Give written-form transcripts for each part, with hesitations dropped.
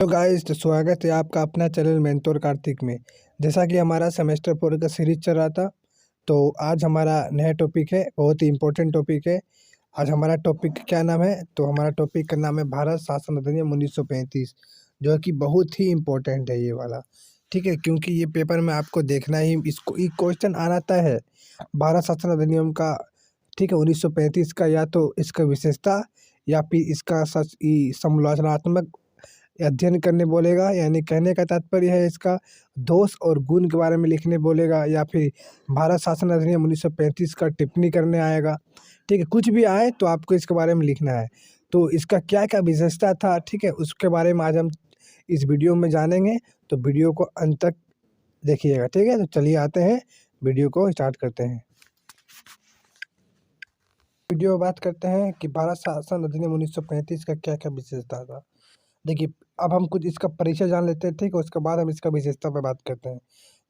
तो गाइस, तो स्वागत है आपका अपना चैनल मेंटोर कार्तिक में। जैसा कि हमारा सेमेस्टर 4 का सीरीज चल रहा था, तो आज हमारा नया टॉपिक है, बहुत ही इम्पोर्टेंट टॉपिक है। आज हमारा टॉपिक क्या नाम है? तो हमारा टॉपिक का नाम है भारत शासन अधिनियम 1935, जो कि बहुत ही इम्पोर्टेंट है ये वाला। ठीक है, क्योंकि ये पेपर में आपको देखना ही इसको ये क्वेश्चन आता है भारत शासन अधिनियम का। ठीक है, 1935 का, या तो इसका विशेषता या फिर इसका सच समालोचनात्मक अध्ययन करने बोलेगा, यानी कहने का तात्पर्य है इसका दोष और गुण के बारे में लिखने बोलेगा, या फिर भारत शासन अधिनियम 1935 का टिप्पणी करने आएगा। ठीक है, कुछ भी आए तो आपको इसके बारे में लिखना है। तो इसका क्या क्या विशेषता था, ठीक है, उसके बारे में आज हम इस वीडियो में जानेंगे। तो वीडियो को अंत तक देखिएगा। ठीक है, तो चलिए आते हैं, वीडियो को स्टार्ट करते हैं। वीडियो में बात करते हैं कि भारत शासन अधिनियम 1935 का क्या क्या विशेषता था। देखिए, अब हम कुछ इसका परिचय जान लेते हैं, ठीक है, उसके बाद हम इसका विशेषता पे बात करते हैं।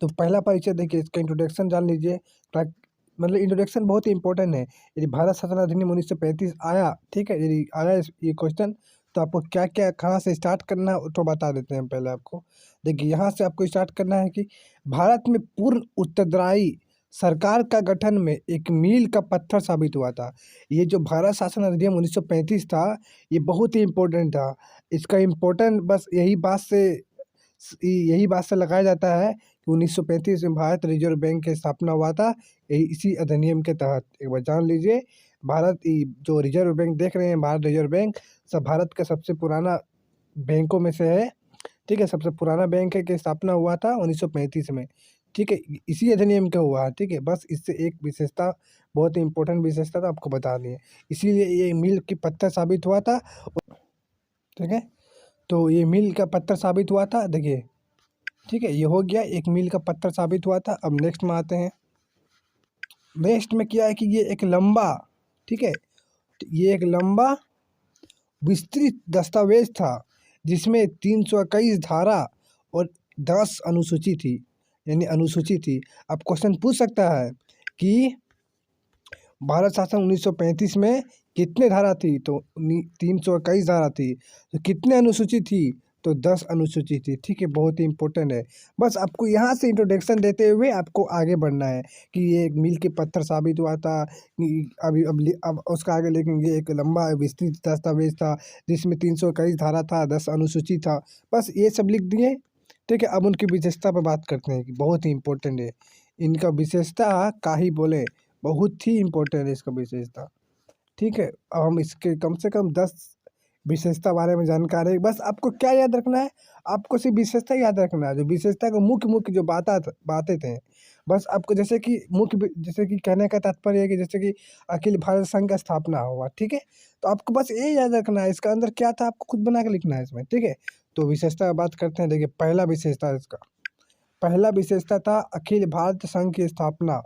तो पहला परिचय देखिए, इसका इंट्रोडक्शन जान लीजिए। मतलब इंट्रोडक्शन बहुत ही इंपॉर्टेंट है। यदि भारत शासन अधिनियम 1935 आया, ठीक है, यदि आया ये क्वेश्चन, तो आपको क्या क्या कहाँ से स्टार्ट करना है तो बता देते हैं पहले आपको। देखिए, यहाँ से आपको स्टार्ट करना है कि भारत में पूर्ण उत्तरदायी सरकार का गठन में एक मील का पत्थर साबित हुआ था। ये जो भारत शासन अधिनियम 1935 था, ये बहुत ही इम्पोर्टेंट था। इसका इम्पोर्टेंट बस यही बात से लगाया जाता है कि 1935 में भारत रिजर्व बैंक की स्थापना हुआ था, यही इसी अधिनियम के तहत। एक बार जान लीजिए, जो रिजर्व बैंक देख रहे हैं, भारत रिजर्व बैंक सब भारत का सबसे पुराना बैंकों में से है। ठीक है, सबसे पुराना बैंक है कि स्थापना हुआ था 1935 में। ठीक है, इसी अधिनियम का हुआ है। ठीक है, बस इससे एक विशेषता, बहुत ही इंपॉर्टेंट विशेषता था, आपको बता दिए। इसीलिए ये मील की पत्थर साबित हुआ था। ठीक है, तो ये मील का पत्थर साबित हुआ था। देखिए, ठीक है, ये हो गया, एक मील का पत्थर साबित हुआ था। अब नेक्स्ट में आते हैं। नेक्स्ट में क्या है कि ये एक लंबा, ठीक है, ये एक लंबा विस्तृत दस्तावेज था, जिसमें 321 धारा और 10 अनुसूची थी, यानी अनुसूची थी। अब क्वेश्चन पूछ सकता है कि भारत शासन 1935 में कितने धारा थी? तो 321 धारा थी। तो कितने अनुसूची थी? तो 10 अनुसूची थी। ठीक है, बहुत ही इंपॉर्टेंट है। बस आपको यहाँ से इंट्रोडक्शन देते हुए आपको आगे बढ़ना है कि ये एक मील के पत्थर साबित हुआ था। अब उसका आगे लिखेंगे, एक लंबा विस्तृत दस्तावेज था जिसमें 321 धारा था, 10 अनुसूची था। बस ये सब लिख दिए। ठीक है, अब उनकी विशेषता पर बात करते हैं कि बहुत ही इंपॉर्टेंट है। इनका विशेषता का ही बोले, बहुत ही इम्पोर्टेंट है इसका विशेषता। ठीक है, अब हम इसके कम से कम 10 विशेषता बारे में जानकारी। बस आपको क्या याद रखना है? आपको सिर्फ विशेषता याद रखना है। जो विशेषता का मुख्य मुख्य जो बातें थे, बस आपको जैसे कि कहने का तात्पर्य है कि जैसे कि अखिल भारत संघ का स्थापना हुआ। ठीक है, तो आपको बस ये याद रखना है, इसका अंदर क्या था आपको खुद बना के लिखना है इसमें। ठीक है, तो विशेषता बात करते हैं। देखिए, पहला विशेषता था अखिल भारत संघ की स्थापना।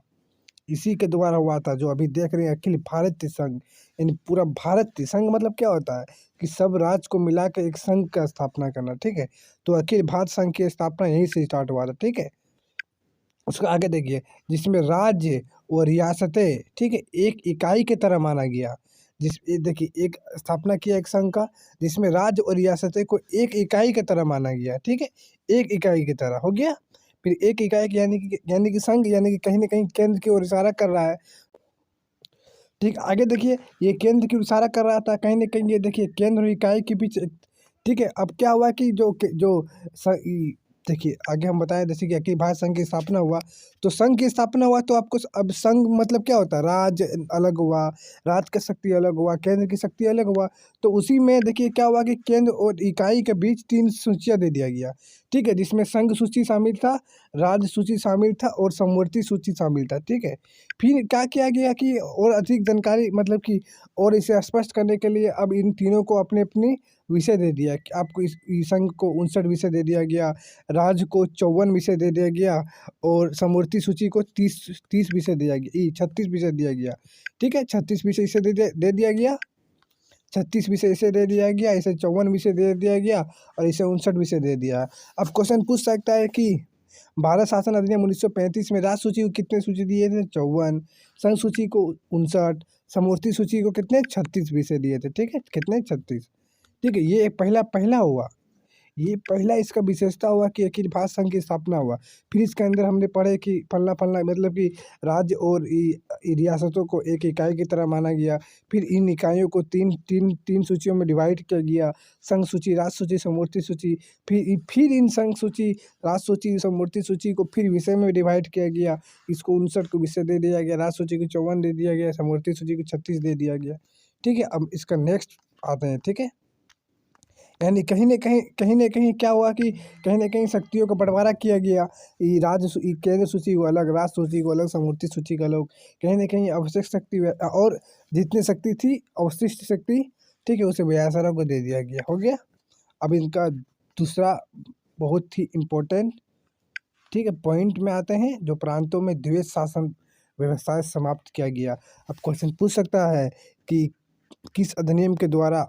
इसी के द्वारा हुआ था, जो अभी देख रहे हैं अखिल भारतीय संघ, यानी पूरा भारतीय संघ मतलब क्या होता है कि सब राज्य को मिला के एक संघ का स्थापना करना। ठीक है, तो अखिल भारत संघ की स्थापना यहीं से स्टार्ट हुआ था। ठीक है, उसको आगे देखिए, जिसमें राज्य और रियासतें, ठीक है, एक इकाई की तरह माना गया। देखिए, एक स्थापना किया एक संघ का, जिसमें राज्य और रियासतें को एक इकाई की तरह माना गया। ठीक है, एक इकाई की तरह हो गया। फिर एक इकाई की यानी कि संघ, यानी कि कहीं ना कहीं केंद्र की ओर इशारा कर रहा है। ठीक, आगे देखिए, ये केंद्र की ओर इशारा कर रहा था, कहीं ना कहीं ये देखिए केंद्र और इकाई के बीच। ठीक है, अब क्या हुआ कि देखिए, आगे हम बताएं, जैसे कि अखिल भारत संघ की स्थापना हुआ, तो संघ की स्थापना हुआ, तो आपको अब संघ मतलब क्या होता है? राज्य अलग हुआ, राज्य की शक्ति अलग हुआ, केंद्र की शक्ति अलग हुआ। तो उसी में देखिए क्या हुआ कि केंद्र और इकाई के बीच 3 सूचियाँ दे दिया गया। ठीक है, जिसमें संघ सूची शामिल था, राज्य सूची शामिल था और समवर्ती सूची शामिल था। ठीक है, फिर क्या किया गया कि और अधिक जानकारी, मतलब कि और इसे स्पष्ट करने के लिए अब इन तीनों को अपने अपनी विषय दे दिया कि आपको इस संघ को 59 विषय दे दिया गया, राज्य को 54 विषय दे दिया गया, और समवर्ती सूची को 30 विषय दिया गया, 36 विषय दिया गया। ठीक है, 36 विषय इसे दे दिया गया, 36 विषय इसे दे दिया गया, इसे 54 विषय दे दिया गया, और इसे 59 विषय दे दिया। अब क्वेश्चन पूछ सकता है कि भारत शासन अधिनियम 1935 में राज्य सूची को कितने सूची दिए थे? 54। संघ सूची को 59। समवर्ती सूची को कितने? 36 विषय दिए थे। ठीक है, कितने? 36। ठीक है, ये एक पहला हुआ। ये पहला इसका विशेषता हुआ कि अखिल भारत संघ की स्थापना हुआ। फिर इसके अंदर हमने पढ़े कि फलना मतलब कि राज्य और रियासतों को एक इकाई की तरह माना गया। फिर इन इकाइयों को तीन तीन तीन सूचियों में डिवाइड किया गया, संघ सूची, राज सूची, समवर्ती सूची। फिर इन संघ सूची, राज सूची, समवर्ती सूची को फिर विषय में डिवाइड किया गया। इसको 59 को विषय दे दिया गया, राज सूची को 54 दे दिया गया, समवर्ती सूची को 36 दे दिया गया। ठीक है, अब इसका नेक्स्ट आते हैं। ठीक है, यानी कहीं न कहीं क्या हुआ कि कहीं न कहीं शक्तियों का बँटवारा किया गया। केंद्र सूची को अलग, राज सूची को अलग, समवर्ती सूची को अलग। कहीं न कहीं अवशिष्ट शक्ति और जितनी शक्ति थी, अवशिष्ट शक्ति, ठीक है, उसे व्यासरों को दे दिया गया। हो गया। अब इनका दूसरा बहुत ही इम्पोर्टेंट, ठीक है, पॉइंट में आते हैं, जो प्रांतों में द्वैध शासन व्यवस्था समाप्त किया गया। अब क्वेश्चन पूछ सकता है कि किस अधिनियम के द्वारा,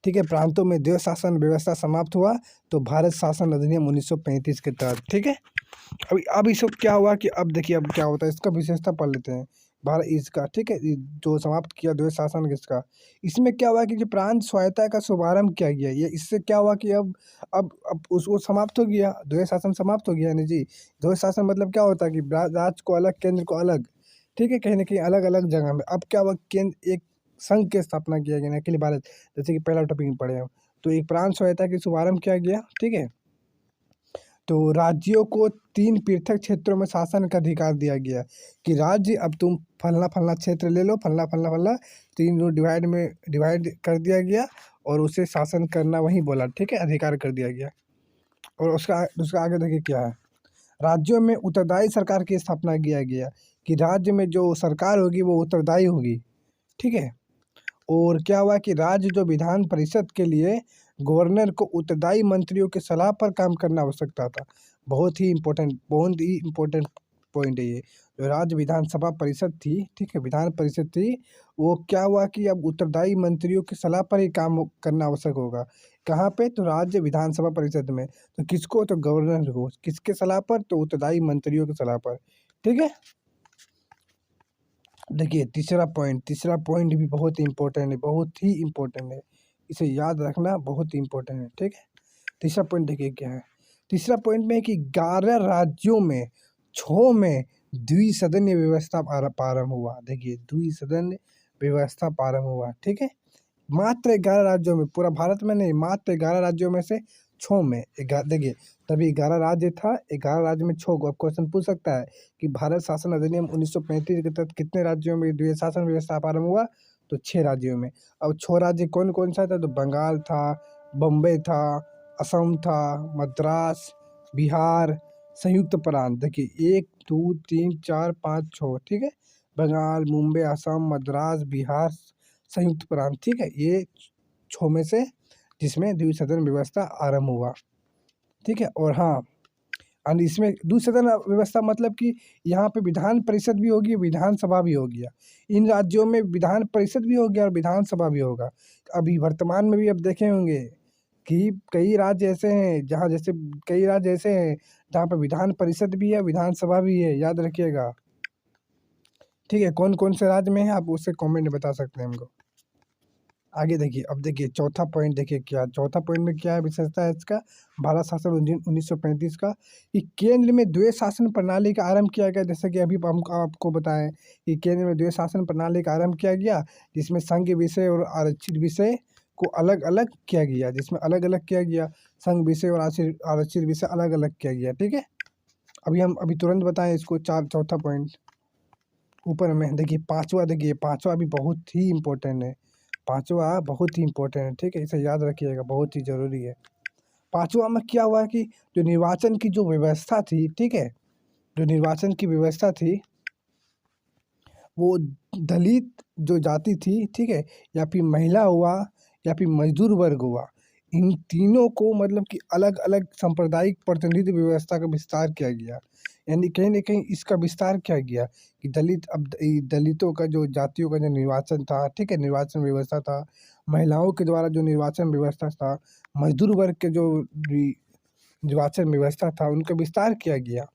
ठीक है, प्रांतों में द्वैध शासन व्यवस्था समाप्त हुआ? तो भारत शासन अधिनियम 1935 के तहत। ठीक है, अब इस सब क्या हुआ कि अब देखिए अब क्या होता है, इसका विशेषता पढ़ लेते हैं। भारत इसका, ठीक है, जो समाप्त किया द्वैध शासन किसका, इसमें क्या हुआ कि जो प्रांत स्वायत्ता का शुभारंभ किया गया, ये इससे क्या हुआ कि अब उसको समाप्त हो गया, द्वैध शासन समाप्त हो गया। यानी जी, द्वैध शासन मतलब क्या होता है कि राज्य को अलग, केंद्र को अलग, ठीक है, कहीं ना कहीं अलग अलग जगह में। अब क्या हुआ, केंद्र एक संघ की स्थापना किया गया, अखिल भारत, जैसे कि पहला टॉपिक में पढ़े हम। तो एक प्रांत स्वायत्ता की शुभारंभ किया गया। ठीक है, तो राज्यों को 3 पृथक क्षेत्रों में शासन का अधिकार दिया गया कि राज्य, अब तुम फलना फलना क्षेत्र ले लो, फलना फलना फलना, 3 डिवाइड कर दिया गया और उसे शासन करना वही बोला। ठीक है, अधिकार कर दिया गया। और उसका आगे देखिए क्या है, राज्यों में उत्तरदायी सरकार की स्थापना किया गया कि राज्य में जो सरकार होगी वो उत्तरदायी होगी। ठीक है, और क्या हुआ कि राज्य जो विधान परिषद के लिए गवर्नर को उत्तरदायी मंत्रियों की सलाह पर काम करना आवश्यकता था। बहुत ही इम्पोर्टेंट पॉइंट है ये। जो राज्य विधानसभा परिषद थी, ठीक है, विधान परिषद थी, वो क्या हुआ कि अब उत्तरदायी मंत्रियों की सलाह पर ही काम करना आवश्यक होगा। कहाँ पे? तो राज्य विधानसभा परिषद में। तो किसको? तो गवर्नर को। किसके सलाह पर? तो उत्तरदायी मंत्रियों की सलाह पर। ठीक है, देखिए तीसरा पॉइंट भी बहुत इम्पोर्टेंट है, बहुत ही इम्पोर्टेंट है, इसे याद रखना बहुत ही इम्पोर्टेंट है। ठीक है, तीसरा पॉइंट देखिए क्या है। तीसरा पॉइंट में है कि 11 राज्यों में 6 में द्विसदनीय व्यवस्था प्रारंभ हुआ। देखिए, द्विसदन व्यवस्था प्रारंभ हुआ। ठीक है, मात्र 11 राज्यों में, पूरा भारत में नहीं, मात्र 11 राज्यों में से 6 में। देखिए, तभी 11 राज्य था, 11 राज्य में 6 को। अब क्वेश्चन पूछ सकता है कि भारत शासन अधिनियम 1935 के तहत कितने राज्यों में द्वैध शासन व्यवस्था प्रारंभ हुआ? तो 6 राज्यों में। अब 6 राज्य कौन कौन सा था? तो बंगाल था, बम्बई था, असम था, मद्रास, बिहार, संयुक्त प्रांत। देखिए 1 2 3 4 5 6, ठीक है, बंगाल, मुंबई, असम, मद्रास, बिहार, संयुक्त प्रांत। ठीक है, ये 6 में से जिसमें द्विसदन व्यवस्था आरंभ हुआ। ठीक है, और हाँ, और इसमें द्विसदन व्यवस्था मतलब कि यहाँ पे विधान परिषद भी होगी, विधानसभा भी होगी। इन राज्यों में विधान परिषद भी होगी और विधानसभा भी होगा। अभी वर्तमान में भी अब देखे होंगे कि कई राज्य ऐसे हैं जहाँ, जैसे कई राज्य ऐसे हैं जहाँ पे विधान परिषद भी है, विधानसभा भी है, याद रखिएगा। ठीक है, कौन कौन से राज्य में है आप उससे कमेंट में बता सकते हैं हमको। आगे देखिए, अब देखिए चौथा पॉइंट, देखिए क्या चौथा पॉइंट में क्या है, विशेषता है इसका, भारत शासन 1935 का, कि केंद्र में द्वैध शासन प्रणाली का आरंभ किया गया। जैसे कि अभी हम आपको बताएं कि केंद्र में द्वैध शासन प्रणाली का आरंभ किया गया, जिसमें संघ विषय और आरक्षित विषय को अलग अलग किया गया, जिसमें अलग अलग किया गया, संघ विषय और आरक्षित विषय अलग अलग किया गया। ठीक है, अभी तुरंत बताएं इसको, चौथा पॉइंट ऊपर में। देखिए पांचवा भी बहुत ही इम्पोर्टेंट है, पांचवा बहुत ही इम्पोर्टेंट है। ठीक है, इसे याद रखिएगा, बहुत ही ज़रूरी है। पांचवा में क्या हुआ कि जो निर्वाचन की जो व्यवस्था थी, ठीक है, जो निर्वाचन की व्यवस्था थी, वो दलित जो जाति थी, ठीक है, या फिर महिला हुआ या फिर मजदूर वर्ग हुआ, इन तीनों को मतलब कि अलग अलग सांप्रदायिक प्रतिनिधि व्यवस्था का विस्तार किया गया। यानी कहीं ना कहीं इसका विस्तार किया गया कि दलितों का जो जातियों का जो निर्वाचन था, ठीक है, निर्वाचन व्यवस्था था, महिलाओं के द्वारा जो निर्वाचन व्यवस्था था, मजदूर वर्ग के जो निर्वाचन व्यवस्था था, उनका विस्तार किया गया।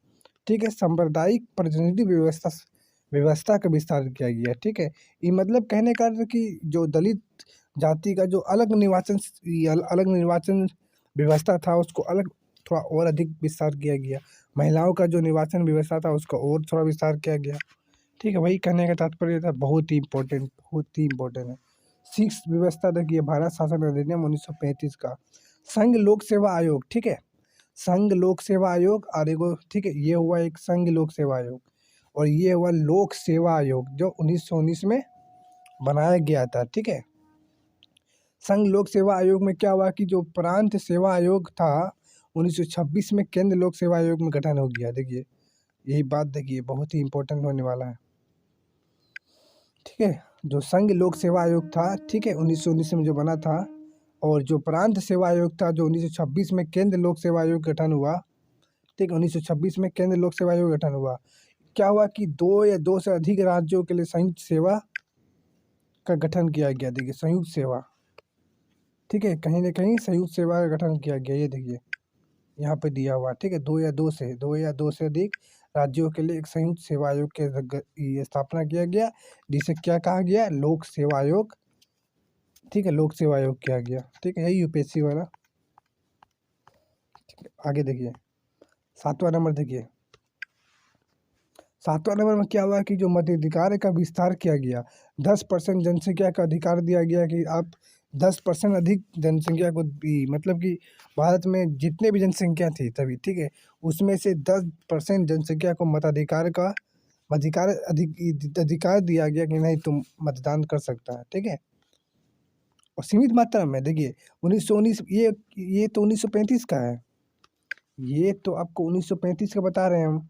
ठीक है, सांप्रदायिक प्रतिनिधि व्यवस्था का विस्तार किया गया। ठीक है, ये मतलब कहने का अर्थ कि जो दलित जाति का जो अलग निर्वाचन व्यवस्था था उसको अलग थोड़ा और अधिक विस्तार किया गया। महिलाओं का जो निर्वाचन व्यवस्था था उसका और थोड़ा विस्तार किया गया। ठीक है, वही कहने का तात्पर्य था, बहुत ही इम्पोर्टेंट है। 6 व्यवस्था देखिए, भारत शासन अधिनियम 1935 का संघ लोक सेवा आयोग। ठीक है, संघ लोक सेवा आयोग और एगो, ठीक है, ये हुआ एक संघ लोक सेवा आयोग और ये हुआ लोक सेवा आयोग जो 1919 में बनाया गया था। ठीक है, संघ लोक सेवा आयोग में क्या हुआ कि जो प्रांत सेवा आयोग था 1926 में केंद्र लोक सेवा आयोग में गठन हो गया। देखिए यही बात, देखिए बहुत ही इंपॉर्टेंट होने वाला है। ठीक है, जो संघ लोक सेवा आयोग था, ठीक है, 1919 में जो बना था, और जो प्रांत सेवा आयोग था जो 1926 में केंद्र लोक सेवा आयोग गठन हुआ। ठीक है, 1926 में केंद्र लोक सेवा आयोग गठन हुआ। क्या हुआ कि 2 या 2 से अधिक राज्यों के लिए संयुक्त सेवा का गठन किया गया। देखिए संयुक्त सेवा, ठीक है, कहीं ना कहीं संयुक्त सेवा का गठन किया गया। ये देखिए यहाँ पे दिया हुआ। ठीक है, 2 या 2 से अधिक राज्यों के लिए एक संयुक्त सेवा आयोग के ये स्थापना किया गया, जिसे क्या कहा गया, लोक सेवा आयोग। ठीक है, लोक सेवा आयोग किया गया। ठीक है, यही यूपीएससी वाला। ठीक है, आगे देखिए 7वां नंबर। देखिए 7वां नंबर में क्या हुआ कि जो मताधिकार का विस्तार किया गया। 10% जनसंख्या का अधिकार दिया गया कि आप 10% अधिक जनसंख्या को भी, मतलब कि भारत में जितने भी जनसंख्या थी तभी, ठीक है, उसमें से 10% जनसंख्या को मताधिकार का अधिकार दिया गया कि नहीं तुम मतदान कर सकता है। ठीक है, और सीमित मात्रा में। देखिए 1919, ये तो 1935 का है, ये तो आपको 1935 का बता रहे हैं हम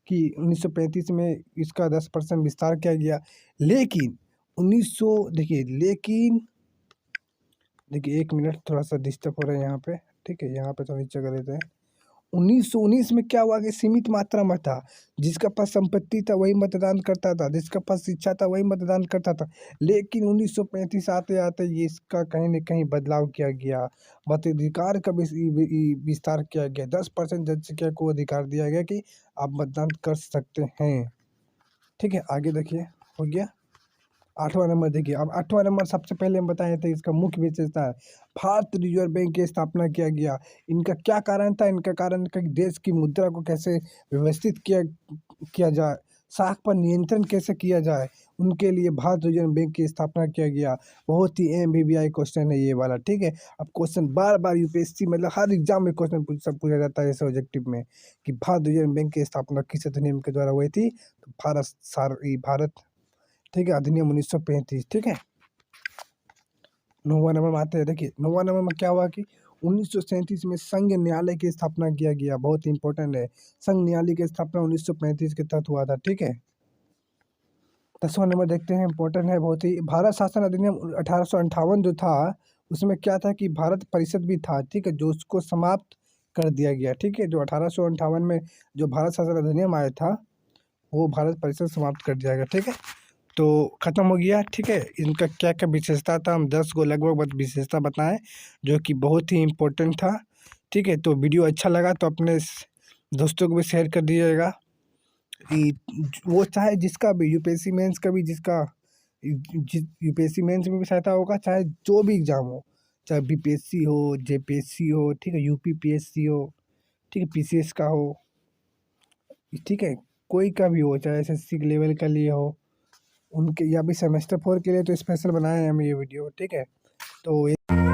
कि 1935 में इसका 10% विस्तार किया गया। लेकिन 1900, देखिए 1 मिनट, थोड़ा सा डिस्टर्ब हो रहा है यहाँ पे। ठीक है, यहाँ पे थोड़ा नीचे कर देते हैं। 1919 में क्या हुआ कि सीमित मात्रा में था, जिसका पास संपत्ति था वही मतदान करता था, जिसका पास शिक्षा था वही मतदान करता था। लेकिन 1935 आते आते ये इसका कहीं न कहीं बदलाव किया गया, मताधिकार का विस्तार किया गया। 10% जनसंख्या को अधिकार दिया गया कि आप मतदान कर सकते हैं। ठीक है, आगे देखिए, हो गया 8वां नंबर। देखिए अब 8वां नंबर सबसे पहले हम बताए थे, इसका मुख्य विशेषता है भारत रिजर्व बैंक की स्थापना किया गया। इनका क्या कारण था, इनका कारण कि देश की मुद्रा को कैसे व्यवस्थित किया जाए, साख पर नियंत्रण कैसे किया जाए, उनके लिए भारत रिजर्व बैंक की स्थापना किया गया। बहुत ही MBBI क्वेश्चन है ये वाला। ठीक है, अब क्वेश्चन बार बार यूपीएससी, मतलब हर एग्जाम में क्वेश्चन पूछा जाता है ऐसे ऑब्जेक्टिव में कि भारत रिजर्व बैंक की स्थापना किस अधिनियम के द्वारा हुई थी, तो भारत, ठीक है, अधिनियम 1935। ठीक है, 9वां नंबर में आते हैं। देखिए 9वां नंबर में क्या हुआ कि 1937 में संघ न्यायालय की स्थापना किया गया। बहुत इंपॉर्टेंट है, संघ न्यायालय की स्थापना 1935 के तहत हुआ था। ठीक है, 10वां नंबर देखते हैं, इंपॉर्टेंट है बहुत ही। भारत शासन अधिनियम 1858 जो था, उसमें क्या था कि भारत परिषद भी था। ठीक है, जो उसको समाप्त कर दिया गया। ठीक है, जो 1858 में जो भारत शासन अधिनियम आया था, वो भारत परिषद समाप्त कर दिया गया। ठीक है, तो ख़त्म हो गया। ठीक है, इनका क्या क्या विशेषता था, हम 10 को लगभग विशेषता बताएं जो कि बहुत ही इम्पोर्टेंट था। ठीक है, तो वीडियो अच्छा लगा तो अपने दोस्तों को भी शेयर कर दीजिएगा कि वो चाहे जिसका भी यूपीएससी मेंस का भी, जिसका यूपीएससी मेंस में भी सहायता होगा, चाहे जो भी एग्ज़ाम हो, चाहे बीपीएससी हो, जेपीएससी हो, ठीक है, यूपीपीएससी हो, ठीक है, पीसीएस का हो, ठीक है, कोई का भी हो, चाहे एसएससी के लेवल का लिए हो, उनके, या भी सेमेस्टर 4 के लिए तो स्पेशल बनाए हैं हम ये वीडियो। ठीक है, तो